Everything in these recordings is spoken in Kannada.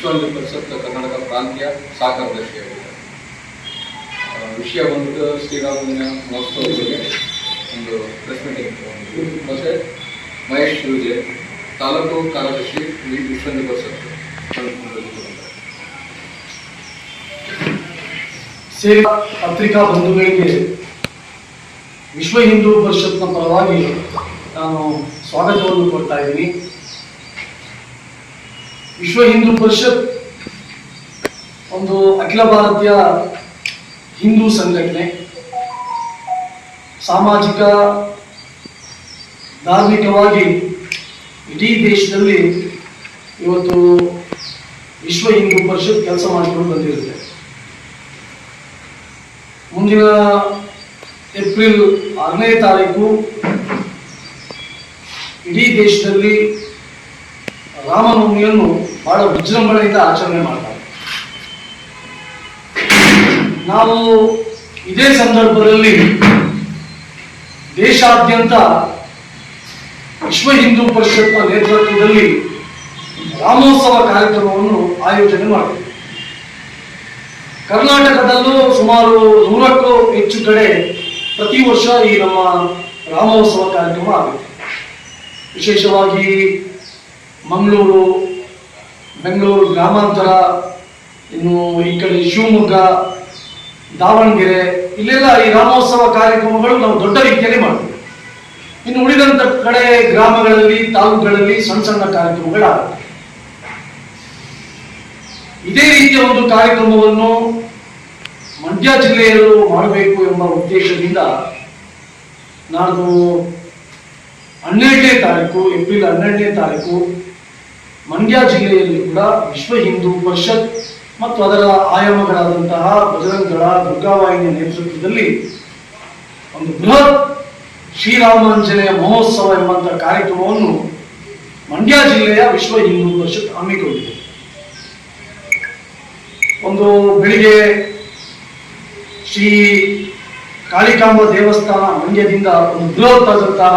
ವಿಶ್ವ ಹಿಂದೂ ಪರಿಷತ್ ಕರ್ನಾಟಕ ಪ್ರಾಂತೀಯ ಸಹ ಕಾರ್ಯದರ್ಶಿಯಾಗಿದ್ದಾರೆ. ವಿಷಯ ಬಂದ್ಬಿಟ್ಟು ಶ್ರೀರಾಮನ ಮಹೋತ್ಸವದ ಬಗ್ಗೆ ಒಂದು ಪ್ರೆಸ್ ಮೀಟಿಂಗ್ ಮತ್ತು ಮಹೇಶ್ ಶಿವಜೆ ತಾಲೂಕು ಕಾರ್ಯದರ್ಶಿ ವಿಶ್ವ ಹಿಂದೂ ಪರಿಷತ್ ಸೇರಿ ಪತ್ರಿಕಾ ಬಂಧುಗಳಿಗೆ ವಿಶ್ವ ಹಿಂದೂ ಪರಿಷತ್ನ ಪರವಾಗಿ ನಾನು ಸ್ವಾಗತವನ್ನು ಕೊಡ್ತಾ ಇದ್ದೀನಿ. ವಿಶ್ವ ಹಿಂದೂ ಪರಿಷತ್ ಒಂದು ಅಖಿಲ ಭಾರತೀಯ ಹಿಂದೂ ಸಂಘಟನೆ, ಸಾಮಾಜಿಕ ಧಾರ್ಮಿಕವಾಗಿ ಇಡೀ ದೇಶದಲ್ಲಿ ಇವತ್ತು ವಿಶ್ವ ಹಿಂದೂ ಪರಿಷತ್ ಕೆಲಸ ಮಾಡಿಕೊಂಡು ಬಂದಿರುತ್ತೆ. ಮುಂದಿನ ಏಪ್ರಿಲ್ 6ನೇ ತಾರೀಕು ಇಡೀ ದೇಶದಲ್ಲಿ ರಾಮನವಮಿಯನ್ನು ಬಹಳ ವಿಜೃಂಭಣೆಯಿಂದ ಆಚರಣೆ ಮಾಡ್ತಾರೆ. ನಾವು ಇದೇ ಸಂದರ್ಭದಲ್ಲಿ ದೇಶಾದ್ಯಂತ ವಿಶ್ವ ಹಿಂದೂ ಪರಿಷತ್ನ ನೇತೃತ್ವದಲ್ಲಿ ರಾಮೋತ್ಸವ ಕಾರ್ಯಕ್ರಮವನ್ನು ಆಯೋಜನೆ ಮಾಡ್ತೀವಿ. ಕರ್ನಾಟಕದಲ್ಲೂ ಸುಮಾರು 100ಕ್ಕೂ ಹೆಚ್ಚು ಕಡೆ ಪ್ರತಿ ವರ್ಷ ಈ ನಮ್ಮ ರಾಮೋತ್ಸವ ಕಾರ್ಯಕ್ರಮ ಆಗುತ್ತೆ. ವಿಶೇಷವಾಗಿ ಮಂಗಳೂರು, ಬೆಂಗಳೂರು ಗ್ರಾಮಾಂತರ, ಇನ್ನು ಈ ಕಡೆ ಶಿವಮೊಗ್ಗ, ದಾವಣಗೆರೆ, ಇಲ್ಲೆಲ್ಲ ಈ ರಾಮೋತ್ಸವ ಕಾರ್ಯಕ್ರಮಗಳು ನಾವು ದೊಡ್ಡ ರೀತಿಯಲ್ಲಿ ಮಾಡ್ತೀವಿ. ಇನ್ನು ಉಳಿದಂತ ಕಡೆ ಗ್ರಾಮಗಳಲ್ಲಿ, ತಾಲೂಕುಗಳಲ್ಲಿ ಸಣ್ಣ ಸಣ್ಣ ಕಾರ್ಯಕ್ರಮಗಳಾಗುತ್ತೆ. ಇದೇ ರೀತಿಯ ಒಂದು ಕಾರ್ಯಕ್ರಮವನ್ನು ಮಂಡ್ಯ ಜಿಲ್ಲೆಯಲ್ಲೂ ಮಾಡಬೇಕು ಎಂಬ ಉದ್ದೇಶದಿಂದ ನಾನು 12ನೇ ತಾರೀಕು ಏಪ್ರಿಲ್ 12ನೇ ತಾರೀಕು ಮಂಡ್ಯ ಜಿಲ್ಲೆಯಲ್ಲಿ ಕೂಡ ವಿಶ್ವ ಹಿಂದೂ ಪರಿಷತ್ ಮತ್ತು ಅದರ ಆಯಾಮಗಳಾದಂತಹ ಬಜರಂಗದಳ, ದುರ್ಗಾವಾಹಿನಿಯ ನೇತೃತ್ವದಲ್ಲಿ ಒಂದು ಬೃಹತ್ ಶ್ರೀರಾಮಾಂಜನೇಯ ಮಹೋತ್ಸವ ಎಂಬಂತಹ ಕಾರ್ಯಕ್ರಮವನ್ನು ಮಂಡ್ಯ ಜಿಲ್ಲೆಯ ವಿಶ್ವ ಹಿಂದೂ ಪರಿಷತ್ ಹಮ್ಮಿಕೊಂಡಿದೆ. ಒಂದು ಬೆಳಿಗ್ಗೆ ಶ್ರೀ ಕಾಳಿಕಾಂಬ ದೇವಸ್ಥಾನ ಮಂಡ್ಯದಿಂದ ಒಂದು ಬೃಹತ್ ಆದಂತಹ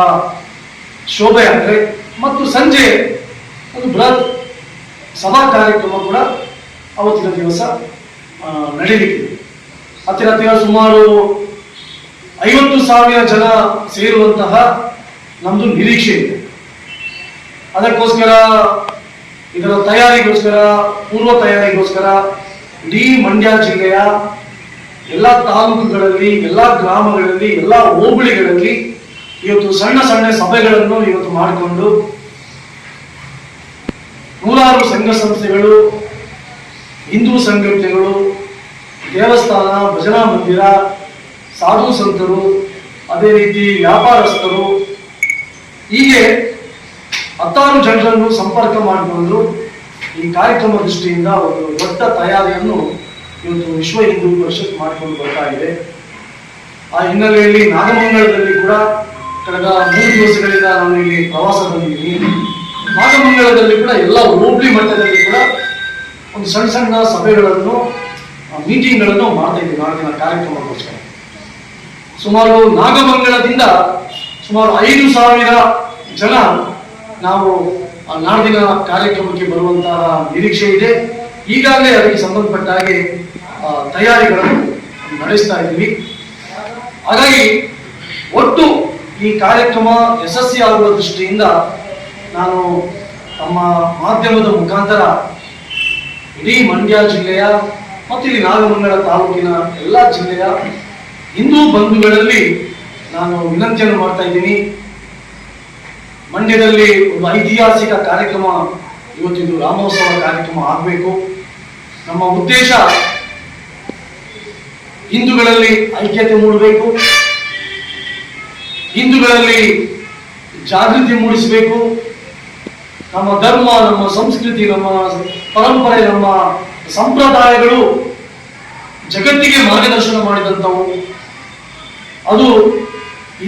ಶೋಭಾಯಾತ್ರೆ ಮತ್ತು ಸಂಜೆ ಒಂದು ಬೃಹತ್ ಸಭಾ ಕಾರ್ಯಕ್ರಮ ಕೂಡ ಅವತ್ತಿನ ದಿವಸ ನಡೆಯಲಿಕ್ಕಿದೆ. ಹತ್ತಿರ ಸುಮಾರು 50,000 ಜನ ಸೇರುವಂತಹ ನಮ್ದು ನಿರೀಕ್ಷೆ ಇದೆ. ಅದಕ್ಕೋಸ್ಕರ ಇದರ ತಯಾರಿಗೋಸ್ಕರ, ಪೂರ್ವ ತಯಾರಿಗೋಸ್ಕರ ಇಡೀ ಮಂಡ್ಯ ಜಿಲ್ಲೆಯ ಎಲ್ಲ ತಾಲೂಕುಗಳಲ್ಲಿ, ಎಲ್ಲ ಗ್ರಾಮಗಳಲ್ಲಿ, ಎಲ್ಲ ಹೋಬಳಿಗಳಲ್ಲಿ ಇವತ್ತು ಸಣ್ಣ ಸಣ್ಣ ಸಭೆಗಳನ್ನು ಇವತ್ತು ಮಾಡಿಕೊಂಡು ನೂರಾರು ಸಂಘ ಸಂಸ್ಥೆಗಳು, ಹಿಂದೂ ಸಂಘಟನೆಗಳು, ದೇವಸ್ಥಾನ, ಭಜನಾ ಮಂದಿರ, ಸಾಧು ಸಂತರು, ಅದೇ ರೀತಿ ವ್ಯಾಪಾರಸ್ಥರು, ಹೀಗೆ 10 ಜನರನ್ನು ಸಂಪರ್ಕ ಮಾಡಿಕೊಂಡು ಈ ಕಾರ್ಯಕ್ರಮ ದೃಷ್ಟಿಯಿಂದ ಒಂದು ದೊಡ್ಡ ತಯಾರಿಯನ್ನು ಇವತ್ತು ವಿಶ್ವ ಹಿಂದೂ ಪರಿಷತ್ ಮಾಡಿಕೊಂಡು ಬರ್ತಾ ಇದೆ. ಆ ಹಿನ್ನೆಲೆಯಲ್ಲಿ ನಾಗಮಂಗಲದಲ್ಲಿ ಕೂಡ ಕಳೆದ 3 ದಿವಸಗಳಿಂದ ನಾನು ಇಲ್ಲಿ ಪ್ರವಾಸ ಬಂದಿದ್ದೀನಿ. ನಾಗಮಂಗಲದಲ್ಲಿ ಕೂಡ ಎಲ್ಲ ಹೋಬಳಿ ಮಟ್ಟದಲ್ಲಿ ಕೂಡ ಒಂದು ಸಣ್ಣ ಸಣ್ಣ ಸಭೆಗಳನ್ನು, ಮೀಟಿಂಗ್ಗಳನ್ನು ಮಾಡ್ತಾ ಇದ್ದೀವಿ ನಾಡಿನ ಕಾರ್ಯಕ್ರಮಕ್ಕೋಸ್ಕರ. ಸುಮಾರು ನಾಗಮಂಗಲದಿಂದ ಸುಮಾರು 5,000 ಜನ ನಾವು ನಾಡಿನ ಕಾರ್ಯಕ್ರಮಕ್ಕೆ ಬರುವಂತಹ ನಿರೀಕ್ಷೆ ಇದೆ. ಈಗಾಗಲೇ ಅದಕ್ಕೆ ಸಂಬಂಧಪಟ್ಟ ಹಾಗೆ ತಯಾರಿಗಳನ್ನು ನಡೆಸ್ತಾ ಇದ್ದೀವಿ. ಹಾಗಾಗಿ ಒಟ್ಟು ಈ ಕಾರ್ಯಕ್ರಮ ಯಶಸ್ವಿಯಾಗುವ ದೃಷ್ಟಿಯಿಂದ ನಾನು ನಮ್ಮ ಮಾಧ್ಯಮದ ಮುಖಾಂತರ ಇಡೀ ಮಂಡ್ಯ ಜಿಲ್ಲೆಯ ಮತ್ತು ಇಲ್ಲಿ ನಾಗಮಂಗಲ ತಾಲೂಕಿನ ಎಲ್ಲ ಜಿಲ್ಲೆಯ ಹಿಂದೂ ಬಂಧುಗಳಲ್ಲಿ ನಾನು ವಿನಂತಿಯನ್ನು ಮಾಡ್ತಾ ಇದ್ದೀನಿ. ಮಂಡ್ಯದಲ್ಲಿ ಒಂದು ಐತಿಹಾಸಿಕ ಕಾರ್ಯಕ್ರಮ ಇವತ್ತಿದು ರಾಮೋತ್ಸವ ಕಾರ್ಯಕ್ರಮ ಆಗಬೇಕು. ನಮ್ಮ ಉದ್ದೇಶ ಹಿಂದೂಗಳಲ್ಲಿ ಐಕ್ಯತೆ ಮೂಡಬೇಕು, ಹಿಂದೂಗಳಲ್ಲಿ ಜಾಗೃತಿ ಮೂಡಿಸಬೇಕು. ನಮ್ಮ ಧರ್ಮ, ನಮ್ಮ ಸಂಸ್ಕೃತಿ, ನಮ್ಮ ಪರಂಪರೆ, ನಮ್ಮ ಸಂಪ್ರದಾಯಗಳು ಜಗತ್ತಿಗೆ ಮಾರ್ಗದರ್ಶನ ಮಾಡಿದಂಥವು. ಅದು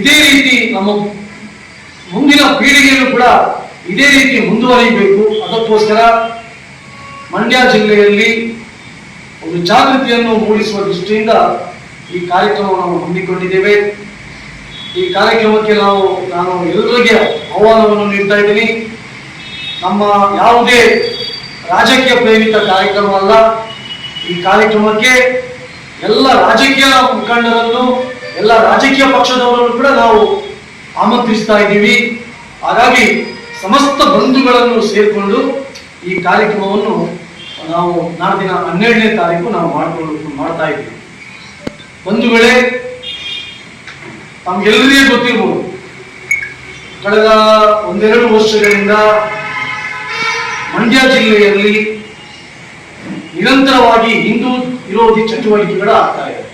ಇದೇ ರೀತಿ ನಮ್ಮ ಮುಂದಿನ ಪೀಳಿಗೆಯೂ ಕೂಡ ಇದೇ ರೀತಿ ಮುಂದುವರಿಯಬೇಕು. ಅದಕ್ಕೋಸ್ಕರ ಮಂಡ್ಯ ಜಿಲ್ಲೆಯಲ್ಲಿ ಒಂದು ಜಾಗೃತಿಯನ್ನು ಮೂಡಿಸುವ ದೃಷ್ಟಿಯಿಂದ ಈ ಕಾರ್ಯಕ್ರಮವನ್ನು ಹಮ್ಮಿಕೊಂಡಿದ್ದೇವೆ. ಈ ಕಾರ್ಯಕ್ರಮಕ್ಕೆ ನಾನು ಎಲ್ಲರಿಗೆ ಆಹ್ವಾನವನ್ನು ನೀಡ್ತಾ ಇದ್ದೀನಿ. ನಮ್ಮ ಯಾವುದೇ ರಾಜಕೀಯ ಪ್ರೇರಿತ ಕಾರ್ಯಕ್ರಮ ಅಲ್ಲ. ಈ ಕಾರ್ಯಕ್ರಮಕ್ಕೆ ಎಲ್ಲ ರಾಜಕೀಯ ಮುಖಂಡರನ್ನು, ಎಲ್ಲ ರಾಜಕೀಯ ಪಕ್ಷದವರನ್ನು ಕೂಡ ನಾವು ಆಮಂತ್ರಿಸ್ತಾ ಇದ್ದೀವಿ. ಹಾಗಾಗಿ ಸಮಸ್ತ ಬಂಧುಗಳನ್ನು ಸೇರಿಕೊಂಡು ಈ ಕಾರ್ಯಕ್ರಮವನ್ನು ನಾವು ನಾಡಿನ 12ನೇ ತಾರೀಕು ನಾವು ಮಾಡ್ತಾ ಇದ್ದೀವಿ. ಬಂಧುಗಳೇ, ತಮ್ಗೆಲ್ಲರಿಗೂ ಗೊತ್ತಿರ್ಬೋದು, ಕಳೆದ 1-2 ವರ್ಷಗಳಿಂದ ಮಂಡ್ಯ ಜಿಲ್ಲೆಯಲ್ಲಿ ನಿರಂತರವಾಗಿ ಹಿಂದೂ ವಿರೋಧಿ ಚಟುವಟಿಕೆಗಳು ಆಗ್ತಾ ಇದೆ.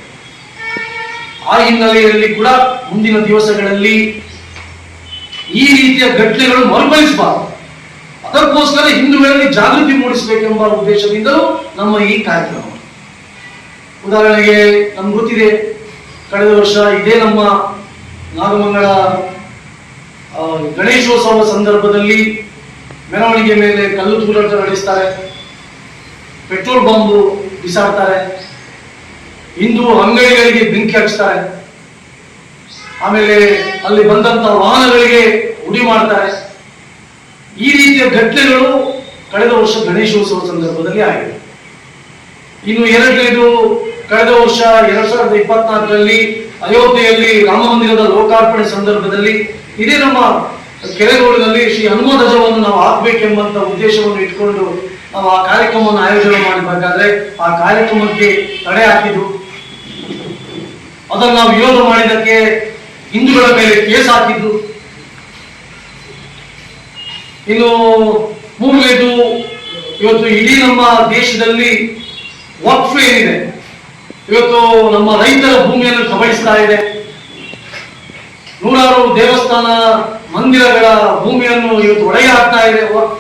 ಆ ಹಿನ್ನೆಲೆಯಲ್ಲಿ ಕೂಡ ಮುಂದಿನ ದಿವಸಗಳಲ್ಲಿ ಈ ರೀತಿಯ ಘಟನೆಗಳು ಮರುಕಳಿಸಬಾರದು, ಅದಕ್ಕೋಸ್ಕರ ಹಿಂದೂಗಳಲ್ಲಿ ಜಾಗೃತಿ ಮೂಡಿಸಬೇಕೆಂಬ ಉದ್ದೇಶದಿಂದಲೂ ನಮ್ಮ ಈ ಕಾರ್ಯಕ್ರಮ. ಉದಾಹರಣೆಗೆ ನಮ್ಗೆ ಗೊತ್ತಿದೆ, ಕಳೆದ ವರ್ಷ ಇದೇ ನಮ್ಮ ನಾಗಮಂಗಲ ಗಣೇಶೋತ್ಸವ ಸಂದರ್ಭದಲ್ಲಿ ಮೆರವಣಿಗೆ ಮೇಲೆ ಕಲ್ಲು ತೂರಾಟ ನಡೆಸ್ತಾರೆ, ಪೆಟ್ರೋಲ್ ಬಾಂಬು ಬಿಸಾಡ್ತಾರೆ, ಹಿಂದೂ ಅಂಗಡಿಗಳಿಗೆ ಬೆಂಕಿ ಹಚ್ತಾರೆ, ಆಮೇಲೆ ಅಲ್ಲಿ ಬಂದಂತ ವಾಹನಗಳಿಗೆ ಉಡಿ ಮಾಡ್ತಾರೆ. ಈ ರೀತಿಯ ಘಟನೆಗಳು ಕಳೆದ ವರ್ಷ ಗಣೇಶೋತ್ಸವ ಸಂದರ್ಭದಲ್ಲಿ ಆಗಿದೆ. ಇನ್ನು ಎರಡನೇದು, ಕಳೆದ ವರ್ಷ 2024ರಲ್ಲಿ ಅಯೋಧ್ಯೆಯಲ್ಲಿ ರಾಮ ಮಂದಿರದ ಲೋಕಾರ್ಪಣೆ ಸಂದರ್ಭದಲ್ಲಿ ಇದೇ ನಮ್ಮ ಕೆರೆಗೋಡಿನಲ್ಲಿ ಶ್ರೀ ಹನುಮ ಧ್ವಜವನ್ನು ನಾವು ಹಾಕ್ಬೇಕೆಂಬಂತ ಉದ್ದೇಶವನ್ನು ಇಟ್ಕೊಂಡು ನಾವು ಆ ಕಾರ್ಯಕ್ರಮವನ್ನು ಆಯೋಜನೆ ಮಾಡಬೇಕಾದ್ರೆ ಆ ಕಾರ್ಯಕ್ರಮಕ್ಕೆ ತಡೆ ಹಾಕಿದ್ದು, ಅದನ್ನು ನಾವು ವಿರೋಧ ಮಾಡಿದ್ದಕ್ಕೆ ಹಿಂದೂಗಳ ಮೇಲೆ ಕೇಸ್ ಹಾಕಿದ್ದು. ಇನ್ನು ಮೂರನೇದು, ಇವತ್ತು ಇಡೀ ನಮ್ಮ ದೇಶದಲ್ಲಿ ವಕ್ಫ್ ಏನಿದೆ, ಇವತ್ತು ನಮ್ಮ ರೈತರ ಭೂಮಿಯನ್ನು ಕಬಳಿಸ್ತಾ ಇದೆ. ನೂರಾರು ದೇವಸ್ಥಾನ ಮಂದಿರಗಳ ಭೂಮಿಯನ್ನು ಇವತ್ತು ಒಡೆಗೆ ಹಾಕ್ತಾ ಇದೆ ವಕ್ಫ್.